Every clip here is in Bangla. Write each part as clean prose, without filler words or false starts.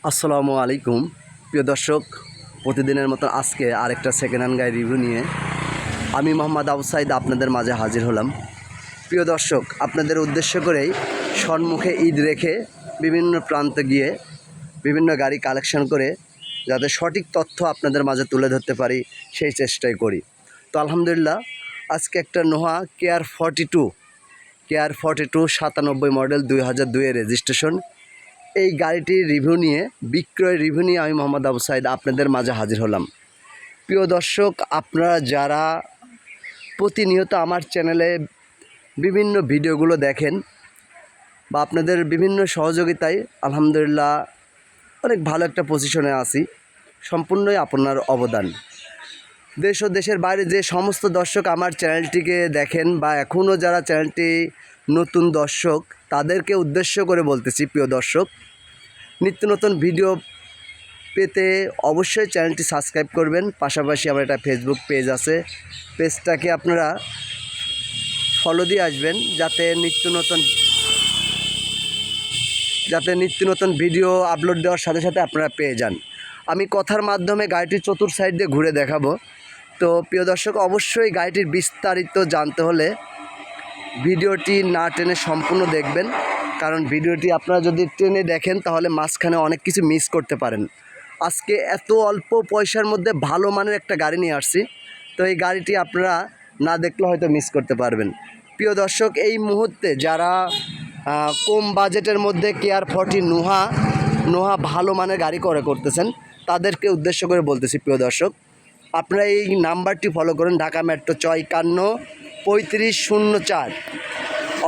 আসসালামু আলাইকুম প্রিয় দর্শক, প্রতিদিনের মতো আজকে আরেকটা সেকেন্ড হ্যান্ড গাড়ি রিভিউ নিয়ে আমি মোহাম্মদ আবু সাইদ আপনাদের মাঝে হাজির হলাম। প্রিয় দর্শক, আপনাদের উদ্দেশ্য করেই সম্মুখে ঈদ রেখে বিভিন্ন প্রান্তে গিয়ে বিভিন্ন গাড়ি কালেকশন করে যাতে সঠিক তথ্য আপনাদের মাঝে তুলে ধরতে পারি সেই চেষ্টাই করি। তো আলহামদুলিল্লাহ, আজকে একটা নোহা কেয়ার 42 97 মডেল 2002-এর রেজিস্ট্রেশন, এই গাড়িটির রিভিউ নিয়ে বিক্রয় রিভিউ নিয়ে আমি মোহাম্মদ আবু সাইদ আপনাদের মাঝে হাজির হলাম। প্রিয় দর্শক, আপনারা যারা প্রতিনিয়ত আমার চ্যানেলে বিভিন্ন ভিডিওগুলো দেখেন বা আপনাদের বিভিন্ন সহযোগিতায় আলহামদুলিল্লাহ অনেক ভালো একটা পজিশনে আছি, সম্পূর্ণই আপনার অবদান। দেশ ও দেশের বাইরে যে সমস্ত দর্শক আমার চ্যানেলটিকে দেখেন বা এখনও যারা চ্যানেলটি নতুন দর্শক, তাদেরকে উদ্দেশ্য করে বলতেছি, প্রিয় দর্শক, নিত্য নতুন ভিডিও পেতে অবশ্যই চ্যানেলটি সাবস্ক্রাইব করবেন। পাশাপাশি আমার একটা ফেসবুক পেজ আছে, পেজটাকে আপনারা ফলো দিয়ে আসবেন যাতে নিত্য নতুন ভিডিও আপলোড দেওয়ার সাথে সাথে আপনারা পেয়ে যান। আমি কথার মাধ্যমে গাড়িটির চতুর সাইড দিয়ে ঘুরে দেখাবো। তো প্রিয় দর্শক, অবশ্যই গাড়িটির বিস্তারিত জানতে হলে ভিডিওটি না টেনে সম্পূর্ণ দেখবেন, কারণ ভিডিওটি আপনারা যদি টেনে দেখেন তাহলে মাঝখানে অনেক কিছু মিস করতে পারেন। আজকে এত অল্প পয়সার মধ্যে ভালো মানের একটা গাড়ি নিয়ে আসছি, তো এই গাড়িটি আপনারা না দেখলে হয়তো মিস করতে পারবেন। প্রিয় দর্শক, এই মুহূর্তে যারা কম বাজেটের মধ্যে কেয়ার 40 নোহা ভালো মানের গাড়ি করতেছেন, তাদেরকে উদ্দেশ্য করে বলতেছি, প্রিয় দর্শক, আপনারা এই নাম্বারটি ফলো করুন, ঢাকা মেট্রো 54 3504।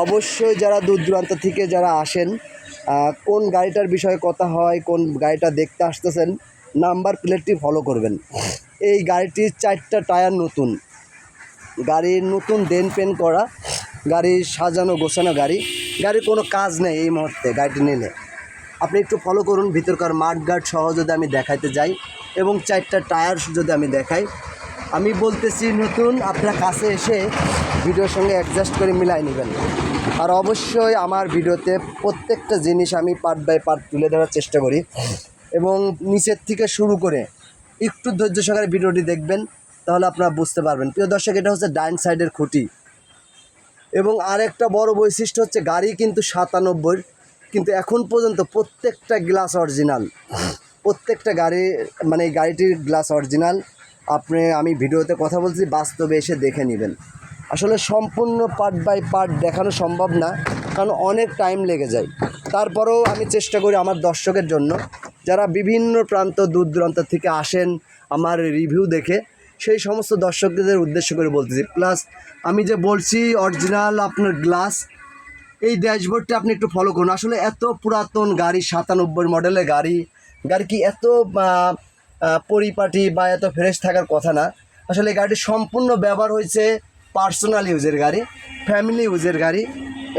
অবশ্যই যারা দূর দূরান্ত থেকে যারা আসেন, কোন গাড়িটার বিষয়ে কথা হয়, কোন গাড়িটা দেখতে আসতেছেন, নাম্বার প্লেটটি ফলো করবেন। এই গাড়িটির 4টা টায়ার নতুন, গাড়ির নতুন ডেন পেন করা, গাড়ির সাজানো গোছানো গাড়ির কোনো কাজ নেই এই মুহূর্তে। গাড়িটি নিলে আপনি একটু ফলো করুন, ভিতরকার মাঠগার্ড সহ যদি আমি দেখাইতে যাই এবং 4টা টায়ার যদি আমি দেখাই, আমি বলতেছি নতুন, আপনার কাছে এসে ভিডিওর সঙ্গে অ্যাডজাস্ট করে মিলাই নেবেন। আর অবশ্যই আমার ভিডিওতে প্রত্যেকটা জিনিস আমি পার্ট বাই পার্ট তুলে ধরার চেষ্টা করি এবং নিচের থেকে শুরু করে একটু ধৈর্য সহকারে ভিডিওটি দেখবেন, তাহলে আপনারা বুঝতে পারবেন। প্রিয় দর্শক, এটা হচ্ছে ডাইন সাইডের খুঁটি এবং আরেকটা বড় বৈশিষ্ট্য হচ্ছে গাড়ি কিন্তু 97, কিন্তু এখন পর্যন্ত প্রত্যেকটা গ্লাস অরিজিনাল, প্রত্যেকটা গাড়ি মানে এই গাড়িটির গ্লাস অরিজিনাল। আমি ভিডিওতে কথা বলছি, বাস্তবে এসে দেখে নেবেন। আসলে সম্পূর্ণ পার্ট বাই পার্ট দেখানো সম্ভব না, কারণ অনেক টাইম লেগে যায়। তারপরেও আমি চেষ্টা করি আমার দর্শকের জন্য, যারা বিভিন্ন প্রান্ত দূর দূরান্ত থেকে আসেন আমার রিভিউ দেখে, সেই সমস্ত দর্শকদের উদ্দেশ্য করে বলতেছি। প্লাস আমি যে বলছি অরিজিনাল আপনার গ্লাস, এই ড্যাশবোর্ডটা আপনি একটু ফলো করুন। আসলে এত পুরাতন গাড়ি, 97 মডেলের গাড়ি কি এত পরিপাটি বা এত ফ্রেশ থাকার কথা না। আসলে এই গাড়িটি সম্পূর্ণ ব্যবহার হয়েছে পার্সোনাল ইউজের গাড়ি, ফ্যামিলি ইউজের গাড়ি,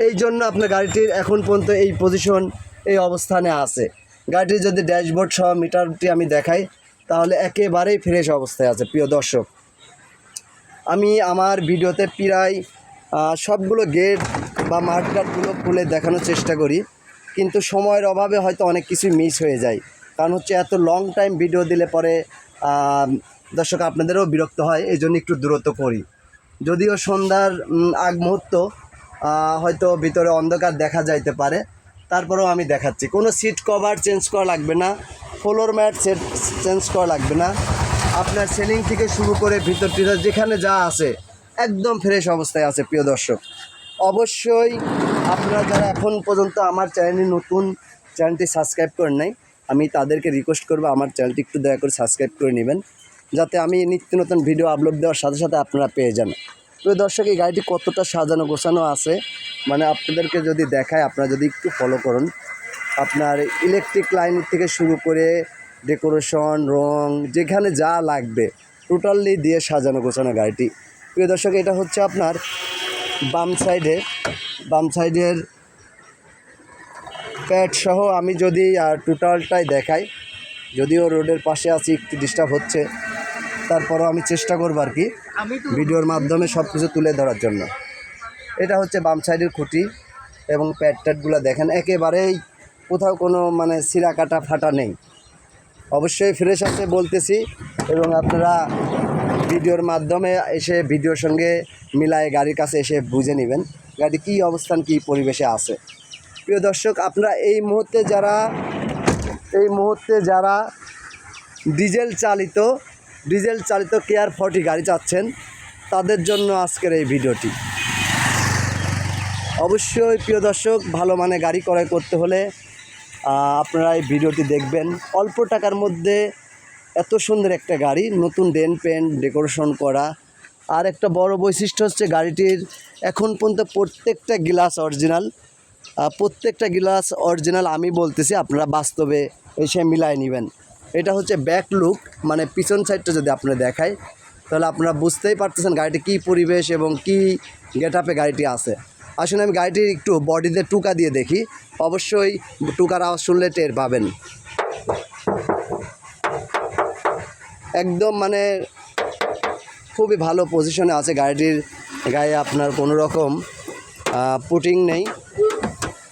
এই জন্য আপনার গাড়িটির এখন পর্যন্ত এই পজিশন, এই অবস্থানে আছে। গাড়িটির যদি ড্যাশবোর্ড সহ মিটারটি আমি দেখাই, তাহলে একেবারেই ফ্রেশ অবস্থায় আছে। প্রিয় দর্শক, আমি আমার ভিডিওতে প্রায় সবগুলো গেট বা মাঠঘাটগুলো খুলে দেখানোর চেষ্টা করি, কিন্তু সময়ের অভাবে হয়তো অনেক কিছু মিস হয়ে যায়। কারণ হচ্ছে এত লং টাইম ভিডিও দিলে পরে দর্শক আপনাদেরও বিরক্ত হয়, এই জন্য একটু দূরত্ব করি। যদিও সন্ধ্যার আগ মুহূর্ত, হয়তো ভিতরে অন্ধকার দেখা যাইতে পারে, তারপরেও আমি দেখাচ্ছি। কোনো সিট কভার চেঞ্জ করা লাগবে না, ফ্লোর ম্যাট চেঞ্জ করা লাগবে না। আপনার সেলিং থেকে শুরু করে ভিতরটিতে যেখানে যা আছে একদম ফ্রেশ অবস্থায় আছে। প্রিয় দর্শক, অবশ্যই আপনারা যারা এখন পর্যন্ত আমার চ্যানেলটি সাবস্ক্রাইব করেন নাই, আমি তাদেরকে রিকোয়েস্ট করবো আমার চ্যানেলটি একটু দয়া করে সাবস্ক্রাইব করে নেবেন, যাতে আমি নিত্য নতুন ভিডিও আপলোড দেওয়ার সাথে সাথে আপনারা পেয়ে যান। প্রিয় দর্শক, এই গাড়িটি কতটা সাজানো গোছানো আছে মানে আপনাদেরকে যদি দেখায়, আপনারা যদি একটু ফলো করুন, আপনার ইলেকট্রিক লাইন থেকে শুরু করে ডেকোরেশন, রং, যেখানে যা লাগবে টোটালি দিয়ে সাজানো গোছানো গাড়িটি। প্রিয় দর্শক, এটা হচ্ছে আপনার বাম সাইডের প্যাড সহ আমি যদি টোটালটাই দেখাই, যদিও রোডের পাশে আছি একটু ডিস্টার্ব হচ্ছে, তারপরও আমি চেষ্টা করবো আর কি ভিডিওর মাধ্যমে সব কিছু তুলে ধরার জন্য। এটা হচ্ছে বাম সাইডের খুঁটি এবং প্যাডগুলো দেখেন একেবারেই কোথাও কোনো মানে ছিঁড়া কাটা ফাটা নেই, অবশ্যই ফ্রেশ আছে বলতেছি। এবং আপনারা ভিডিওর মাধ্যমে এসে ভিডিওর সঙ্গে মিলায়ে গাড়ির কাছে এসে বুঝে নেবেন গাড়ি কী অবস্থান কী পরিবেশে আছে। প্রিয় দর্শক, আপনারা এই মুহূর্তে যারা ডিজেল চালিত কেয়ার 40 গাড়ি চাচ্ছেন তাদের জন্য আজকের এই ভিডিওটি। অবশ্যই প্রিয় দর্শক, ভালো মানে গাড়ি ক্রয় করতে হলে আপনারা এই ভিডিওটি দেখবেন। অল্প টাকার মধ্যে এত সুন্দর একটা গাড়ি, নতুন পেন্ট ডেকোরেশন করা। আর একটা বড় বৈশিষ্ট্য হচ্ছে গাড়িটির এখন পর্যন্ত প্রত্যেকটা গ্লাস অরিজিনাল। আমি বলতেছি, আপনারা বাস্তবে এসে মিলায় নেবেন। এটা হচ্ছে ব্যাক লুক, মানে পিছন সাইডটা যদি আপনারা দেখাই তাহলে আপনারা বুঝতেই পারতেছেন গাড়িটি কী পরিবেশ এবং কী গেট আপে গাড়িটি আছে। আসলে আমি গাড়িটির একটু বডিতে টুকা দিয়ে দেখি, অবশ্যই টুকার আওয়াজ শুনলে টের পাবেন। একদম মানে খুবই ভালো পজিশনে আছে গাড়িটির গায়ে, আপনার কোনো রকম পুটিং নেই।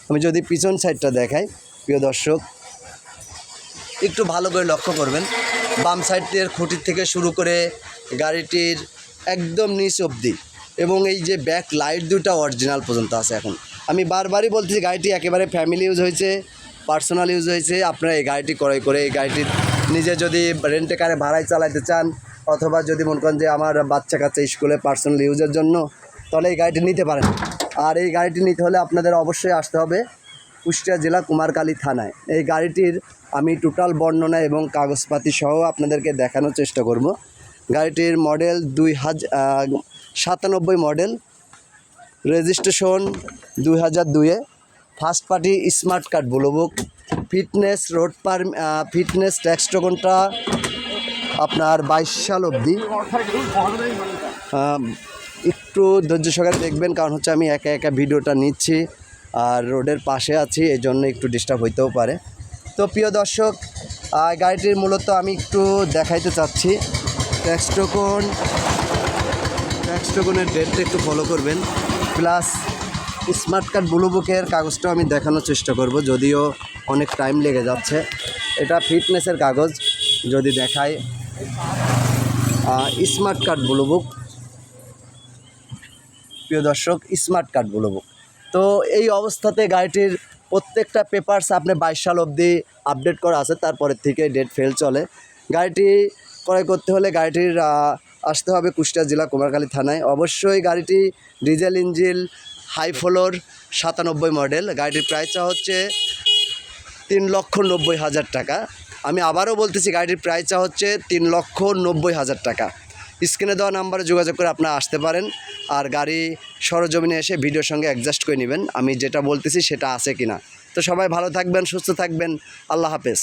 আমি যদি পিছন সাইডটা দেখাই প্রিয় দর্শক, একটু ভালো করে লক্ষ্য করবেন, বাম সাইডের খুঁটির থেকে শুরু করে গাড়িটির একদম নিচ অবধি, এবং এই যে ব্যাক লাইট দুটা অরিজিনাল পর্যন্ত আছে। এখন আমি বারবারই বলতেছি গাড়িটি একেবারে ফ্যামিলি ইউজ হয়েছে, পার্সোনাল ইউজ হয়েছে। আপনারা এই গাড়িটি ক্রয় করে এই গাড়িটির নিজে যদি রেন্টে কারে ভাড়ায় চালাতে চান, অথবা যদি মনে করেন যে আমার বাচ্চা কাচ্চা স্কুলে পার্সোনাল ইউজের জন্য, তাহলে এই গাড়িটি নিতে পারেন। আর এই গাড়িটি নিতে হলে আপনাদের অবশ্যই আসতে হবে কুষ্টিয়া জেলা কুমারখালী থানায়। এই গাড়িটির আমি টোটাল বর্ণনা এবং কাগজপাতি সহ আপনাদেরকে দেখানোর চেষ্টা করব। গাড়িটির মডেল 2097 মডেল, রেজিস্ট্রেশন 2002-এ, first party smart card blue book, fitness tax টোকনটা আপনার 22 সাল অবধি। একটু ধৈর্য সহকারে দেখবেন, কারণ হচ্ছে আমি একা ভিডিওটা নিচ্ছি আর রোডের পাশে আছি, এই জন্য একটু ডিস্টার্ব হইতেও পারে। তো প্রিয় দর্শক, গাড়িটির মূলত আমি একটু দেখাইতে চাচ্ছি। ট্যাক্স টোকনের ডেটটা একটু ফলো করবেন, প্লাস স্মার্ট কার্ড ব্লু বুকের কাগজটাও আমি দেখানোর চেষ্টা করব, যদিও অনেক টাইম লেগে যাচ্ছে। এটা ফিটনেসের কাগজ, যদি দেখাই স্মার্ট কার্ড ব্লু বুক। প্রিয় দর্শক, স্মার্ট কার্ড ব্লু বুক। তো এই অবস্থাতে গাড়িটির প্রত্যেকটা পেপারস আপনি 22 সাল অবধি আপডেট করা আছে, তারপরের থেকে ডেট ফেল চলে। গাড়িটি ক্রয় করতে হলে গাড়িটির আসতে হবে কুষ্টিয়া জেলা কুমারখালী থানায়। অবশ্যই গাড়িটি diesel engine, high floor, 97 model. গাড়িটির প্রাইসটা হচ্ছে 3,90,000 টাকা। আমি আবারও বলতেছি, গাড়িটির প্রাইসটা হচ্ছে 3,90,000 টাকা। স্ক্রিনে দেওয়া নাম্বারে যোগাযোগ করে আপনারা আসতে পারেন, আর গাড়ি সরজমিনে এসে ভিডিওর সঙ্গে অ্যাডজাস্ট করে নেবেন আমি যেটা বলতেছি সেটা আছে কিনা। তো সবাই ভালো থাকবেন, সুস্থ থাকবেন, আল্লাহ হাফেজ।